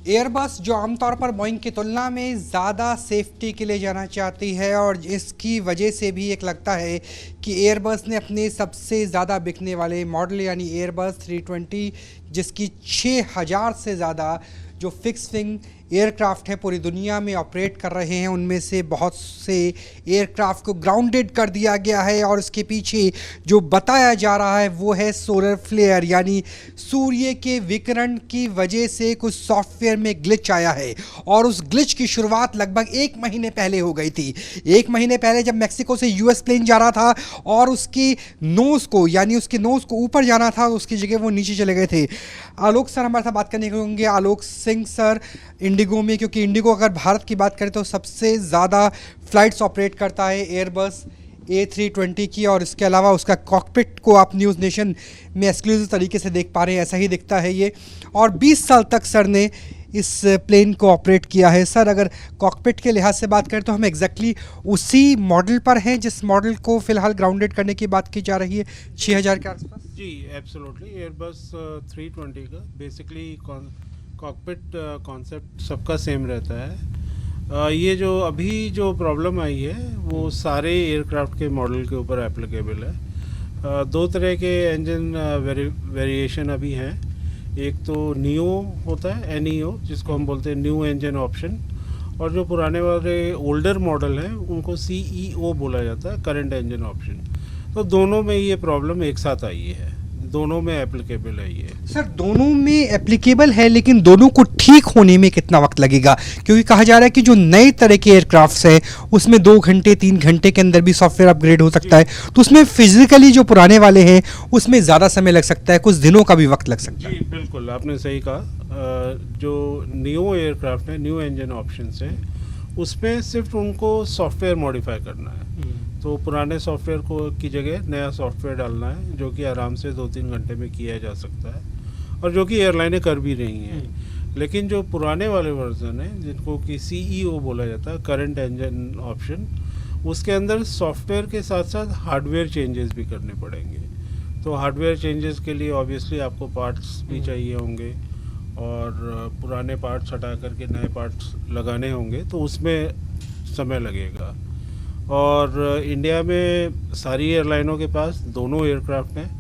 Airbus जो आमतौर पर बोइंग की तुलना में ज़्यादा सेफ्टी के लिए जाना चाहती है और इसकी वजह से भी एक लगता है कि एयरबस ने अपने सबसे ज़्यादा बिकने वाले मॉडल यानी एयरबस 320 जिसकी 6000 से ज़्यादा जो फिक्स विंग एयरक्राफ्ट है पूरी दुनिया में ऑपरेट कर रहे हैं, उनमें से बहुत से एयरक्राफ्ट को ग्राउंडेड कर दिया गया है और उसके पीछे जो बताया जा रहा है वो है सोलर फ्लेयर यानी सूर्य के विकिरण की वजह से कुछ सॉफ्टवेयर में ग्लिच आया है। और उस ग्लिच की शुरुआत लगभग 1 महीने पहले हो गई थी। 1 महीने पहले जब मैक्सिको से यूएस प्लेन जा रहा था और उसकी नोज़ को यानी उसके नोज़ को ऊपर जाना था, उसकी जगह वो नीचे चले गए थे। आलोक सर हमारे साथ बात करने के होंगे। आलोक सिंह सर इंडिगो में, क्योंकि इंडिगो अगर भारत की बात करें तो सबसे ज़्यादा फ्लाइट्स ऑपरेट करता है एयरबस A320 की, और इसके अलावा उसका कॉकपिट को आप न्यूज़ नेशन में एक्सक्लूसिव तरीके से देख पा रहे हैं, ऐसा ही दिखता है ये। और 20 साल तक सर ने इस प्लेन को ऑपरेट किया है। सर अगर कॉकपिट के लिहाज से बात करें तो हम एग्जैक्टली उसी मॉडल पर हैं जिस मॉडल को फिलहाल ग्राउंडेड करने की बात की जा रही है 6000 के आसपास। जी एब्सोल्युटली, एयरबस 320 का बेसिकली कॉकपिट कॉन्सेप्ट सबका सेम रहता है। ये जो अभी जो प्रॉब्लम आई है वो सारे एयरक्राफ्ट के मॉडल के ऊपर एप्लीकेबल है। 2 तरह के इंजन वेरिएशन अभी हैं। एक तो नियो होता है, NEO जिसको हम बोलते हैं न्यू इंजन ऑप्शन, और जो पुराने वाले ओल्डर मॉडल हैं उनको CEO बोला जाता है, करंट इंजन ऑप्शन। तो दोनों में ये प्रॉब्लम एक साथ आई है, दोनों में एप्लीकेबल है ये। सर दोनों में एप्लीकेबल है, लेकिन दोनों को ठीक होने में कितना वक्त लगेगा? क्योंकि कहा जा रहा है कि जो नए तरह के एयरक्राफ्ट्स हैं उसमें 2 घंटे 3 घंटे के अंदर भी सॉफ्टवेयर अपग्रेड हो सकता है, तो उसमें फिजिकली जो पुराने वाले हैं उसमें ज़्यादा समय लग सकता है, कुछ दिनों का भी वक्त लग सकता है। जी बिल्कुल, आपने सही कहा। जो न्यू एयरक्राफ्ट है, न्यू इंजन ऑप्शन है, उसमें सिर्फ उनको सॉफ्टवेयर मॉडिफाई करना है। तो पुराने सॉफ्टवेयर को की जगह नया सॉफ्टवेयर डालना है, जो कि आराम से 2-3 घंटे में किया जा सकता है और जो कि एयरलाइनें कर भी रही हैं। लेकिन जो पुराने वाले वर्जन हैं जिनको कि CEO बोला जाता है, करंट इंजन ऑप्शन, उसके अंदर सॉफ्टवेयर के साथ साथ हार्डवेयर चेंजेस भी करने पड़ेंगे। तो हार्डवेयर चेंजेस के लिए ऑब्वियसली आपको पार्ट्स भी चाहिए होंगे और पुराने पार्ट्स हटा करके नए पार्ट्स लगाने होंगे, तो उसमें समय लगेगा। और इंडिया में सारी एयरलाइनों के पास दोनों एयरक्राफ्ट हैं,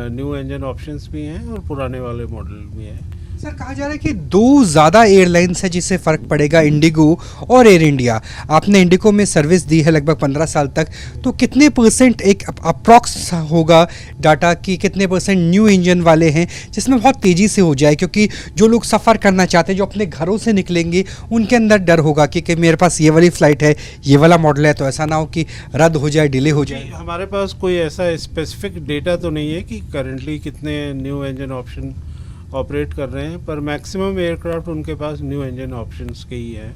न्यू इंजन ऑप्शंस भी हैं और पुराने वाले मॉडल भी हैं। सर कहा जा रहा है कि 2 ज़्यादा एयरलाइंस है जिससे फ़र्क पड़ेगा, इंडिगो और एयर इंडिया। आपने इंडिगो में सर्विस दी है लगभग 15 साल तक, तो कितने % एक अप्रॉक्स होगा डाटा कि कितने % न्यू इंजन वाले हैं जिसमें बहुत तेज़ी से हो जाए? क्योंकि जो लोग सफ़र करना चाहते हैं, जो अपने घरों से निकलेंगे, उनके अंदर डर होगा कि मेरे पास ये वाली फ़्लाइट है, ये वाला मॉडल है, तो ऐसा ना हो कि रद्द हो जाए, डिले हो जाए। हमारे पास कोई ऐसा स्पेसिफिक डेटा तो नहीं है कि करंटली कितने न्यू इंजन ऑप्शन ऑपरेट कर रहे हैं, पर मैक्सिमम एयरक्राफ्ट उनके पास न्यू इंजन ऑप्शंस के ही हैं,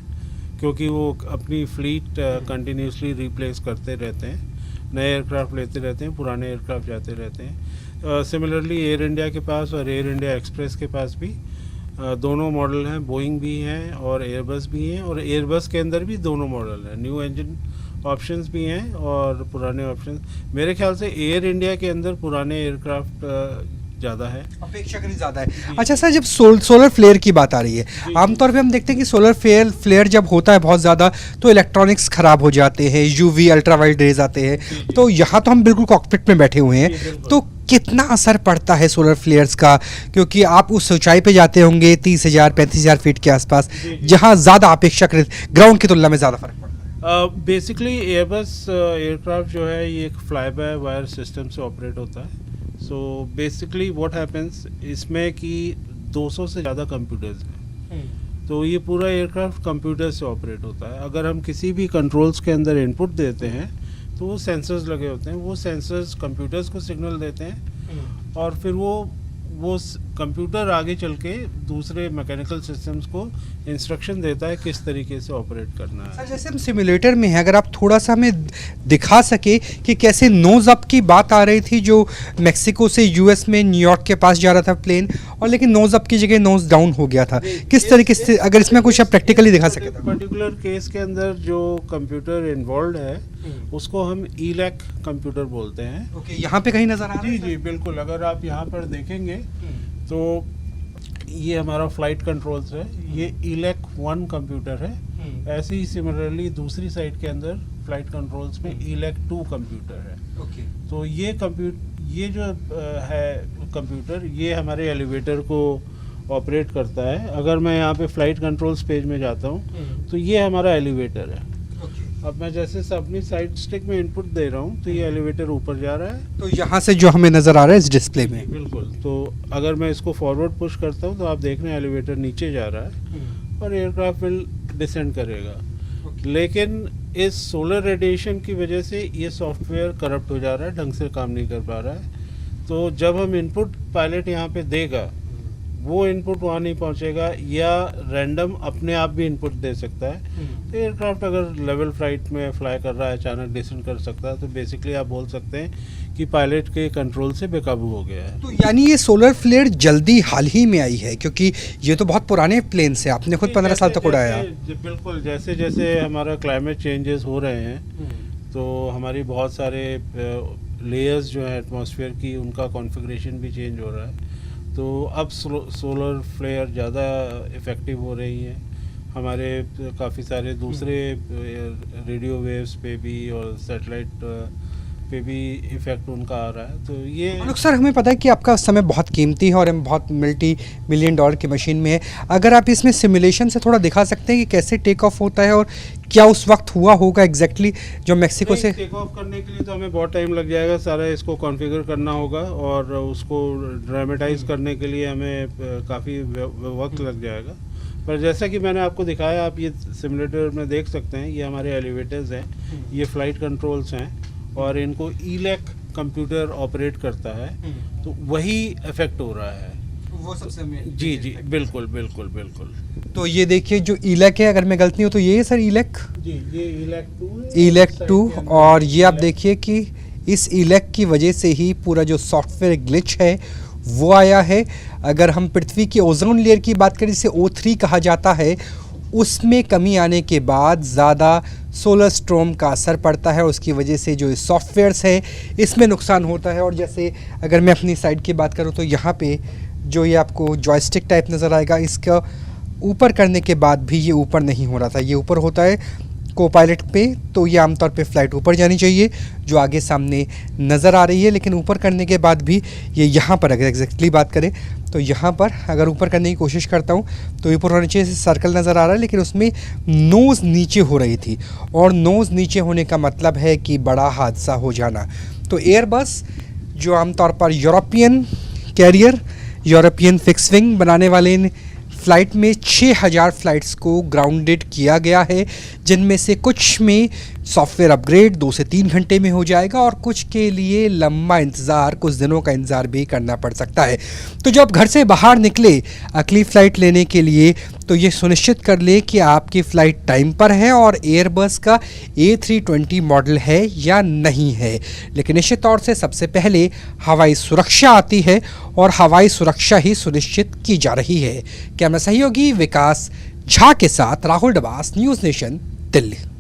क्योंकि वो अपनी फ्लीट कंटिन्यूसली रिप्लेस करते रहते हैं, नए एयरक्राफ्ट लेते रहते हैं, पुराने एयरक्राफ्ट जाते रहते हैं। सिमिलरली एयर इंडिया के पास और एयर इंडिया एक्सप्रेस के पास भी दोनों मॉडल हैं, बोइंग भी हैं और एयरबस भी हैं, और एयरबस के अंदर भी दोनों मॉडल हैं, न्यू इंजन ऑप्शंस भी हैं और पुराने ऑप्शंस। मेरे ख्याल से एयर इंडिया के अंदर पुराने एयरक्राफ्ट ज़्यादा है, अपेक्षाकृत ज़्यादा है। अच्छा सर, जब सोलर फ्लेयर की बात आ रही है, आमतौर पे हम देखते हैं कि सोलर फ्लेयर जब होता है बहुत ज़्यादा तो इलेक्ट्रॉनिक्स ख़राब हो जाते हैं, UV अल्ट्रावायलेट रेज आते हैं, तो यहाँ तो हम बिल्कुल कॉकपिट में बैठे हुए हैं, तो कितना असर पड़ता है सोलर फ्लेयर्स का? क्योंकि आप उस ऊंचाई पे जाते होंगे 30,000-35,000 फीट के आसपास, जहाँ ज़्यादा अपेक्षाकृत ग्राउंड की तुलना में ज़्यादा फर्क पड़ता है। बेसिकली एयरबस एयरक्राफ्ट जो है ये एक फ्लाई बाय वायर सिस्टम से ऑपरेट होता है। सो बेसिकली व्हाट हैपेंस इसमें कि 200 से ज़्यादा कंप्यूटर्स हैं, तो ये पूरा एयरक्राफ्ट कंप्यूटर से ऑपरेट होता है। अगर हम किसी भी कंट्रोल्स के अंदर इनपुट देते हैं तो वो सेंसर्स लगे होते हैं, वो सेंसर्स कंप्यूटर्स को सिग्नल देते हैं और फिर वो कंप्यूटर आगे चल के दूसरे मैकेनिकल सिस्टम्स को इंस्ट्रक्शन देता है किस तरीके से ऑपरेट करना है। सर जैसे हम सिमुलेटर में हैं, अगर आप थोड़ा सा हमें दिखा सके कि कैसे नोज़ अप की बात आ रही थी, जो मैक्सिको से US में न्यूयॉर्क के पास जा रहा था प्लेन, और लेकिन नोज़ अप की जगह नोज़ डाउन हो गया था, किस तरीके से, अगर इसमें कुछ आप प्रैक्टिकली दिखा सके। पर्टिकुलर केस के अंदर जो कंप्यूटर इन्वॉल्व है उसको हम ELAC कंप्यूटर बोलते हैं। ओके, यहाँ पे कहीं नजर आ रहा है? जी बिल्कुल, अगर आप यहाँ पर देखेंगे तो ये हमारा फ्लाइट कंट्रोल्स है, ये इलेक 1 कंप्यूटर है। ऐसे ही सिमिलरली दूसरी साइड के अंदर फ्लाइट कंट्रोल्स में इलेक 2 कंप्यूटर है। तो ये जो है कंप्यूटर, ये हमारे एलिवेटर को ऑपरेट करता है। अगर मैं यहाँ पे फ्लाइट कंट्रोल्स पेज में जाता हूँ तो ये हमारा एलिवेटर है। अब मैं जैसे अपनी साइड स्टिक में इनपुट दे रहा हूँ तो ये एलिवेटर ऊपर जा रहा है। तो यहाँ से जो हमें नज़र आ रहा है इस डिस्प्ले में, बिल्कुल। तो अगर मैं इसको फॉरवर्ड पुश करता हूँ तो आप देख रहे हैं एलिवेटर नीचे जा रहा है और एयरक्राफ्ट विल डिसेंड करेगा। लेकिन इस सोलर रेडिएशन की वजह से ये सॉफ्टवेयर करप्ट हो जा रहा है, ढंग से काम नहीं कर पा रहा है। तो जब हम इनपुट पायलट यहाँ पे देगा, वो इनपुट वहाँ नहीं पहुँचेगा, या रैंडम अपने आप भी इनपुट दे सकता है। तो एयरक्राफ्ट अगर लेवल फ्लाइट में फ्लाई कर रहा है, अचानक डिसेंड कर सकता है, तो बेसिकली आप बोल सकते हैं कि पायलट के कंट्रोल से बेकाबू हो गया है। तो यानी ये सोलर फ्लेयर जल्दी हाल ही में आई है, क्योंकि ये तो बहुत पुराने प्लेन से आपने खुद 15 साल तक उड़ाया। बिल्कुल, जैसे जैसे हमारा क्लाइमेट चेंजेस हो रहे हैं तो हमारी बहुत सारे लेयर्स जो है एटमॉस्फेयर की, उनका कॉन्फ़िगरेशन भी चेंज हो रहा है। तो अब सोलर फ्लेयर ज़्यादा इफ़ेक्टिव हो रही हैं। हमारे काफ़ी सारे दूसरे रेडियो वेव्स पे भी और सैटेलाइट पे भी इफ़ेक्ट उनका आ रहा है। तो ये अनुक सर, हमें पता है कि आपका समय बहुत कीमती है और हम बहुत $multi-million की मशीन में है। अगर आप इसमें सिमुलेशन से थोड़ा दिखा सकते हैं कि कैसे टेक ऑफ होता है और क्या उस वक्त हुआ होगा एग्जैक्टली जो मैक्सिको से टेक ऑफ करने के लिए तो हमें बहुत टाइम लग जाएगा। सारा इसको कॉन्फ़िगर करना होगा और उसको ड्रामेटाइज करने के लिए हमें काफ़ी वक्त लग जाएगा। पर जैसा कि मैंने आपको दिखाया, आप ये सिमुलेटर में देख सकते हैं, ये हमारे एलिवेटर्स हैं, ये फ्लाइट कंट्रोल्स हैं और इनको इलेक कंप्यूटर ऑपरेट करता है। तो वही इफेक्ट हो रहा है वो सबसे जी जी, बिल्कुल बिल्कुल बिल्कुल। तो ये देखिए जो इलेक है, अगर मैं गलती हूँ तो ये है सर इलेक जी, ये इलेक 2 है, इलेक 2। और ये आप देखिए कि इस इलेक की वजह से ही पूरा जो सॉफ्टवेयर ग्लिच है वो आया है। अगर हम पृथ्वी की ओजोन लेयर की बात करें, जिसे O3 कहा जाता है, उसमें कमी आने के बाद ज़्यादा सोलर स्ट्रोम का असर पड़ता है। उसकी वजह से जो सॉफ्टवेयर्स है इसमें नुकसान होता है। और जैसे अगर मैं अपनी साइड की बात करूं तो यहाँ पे जो ये आपको जॉयस्टिक टाइप नज़र आएगा, इसका ऊपर करने के बाद भी ये ऊपर नहीं हो रहा था। ये ऊपर होता है को पायलट पे, तो ये आमतौर पे फ़्लाइट ऊपर जानी चाहिए जो आगे सामने नज़र आ रही है। लेकिन ऊपर करने के बाद भी ये यहाँ पर, अगर एग्जैक्टली बात करें तो यहाँ पर अगर ऊपर करने की कोशिश करता हूँ तो ऊपर और नीचे से सर्कल नज़र आ रहा है, लेकिन उसमें नोज़ नीचे हो रही थी। और नोज़ नीचे होने का मतलब है कि बड़ा हादसा हो जाना। तो एयरबस जो आमतौर पर European carrier, European fix wing बनाने वाले फ़्लाइट में 6000 फ़्लाइट्स को ग्राउंडेड किया गया है, जिनमें से कुछ में सॉफ्टवेयर अपग्रेड 2 से 3 घंटे में हो जाएगा और कुछ के लिए लंबा इंतज़ार, कुछ दिनों का इंतज़ार भी करना पड़ सकता है। तो जब घर से बाहर निकले अगली फ़्लाइट लेने के लिए तो ये सुनिश्चित कर ले कि आपकी फ़्लाइट टाइम पर है और एयरबस का A320 मॉडल है या नहीं है। लेकिन निश्चित तौर से सबसे पहले हवाई सुरक्षा आती है और हवाई सुरक्षा ही सुनिश्चित की जा रही है। कैमरा सहयोगी विकास झा के साथ राहुल डबास, न्यूज़ नेशन, दिल्ली।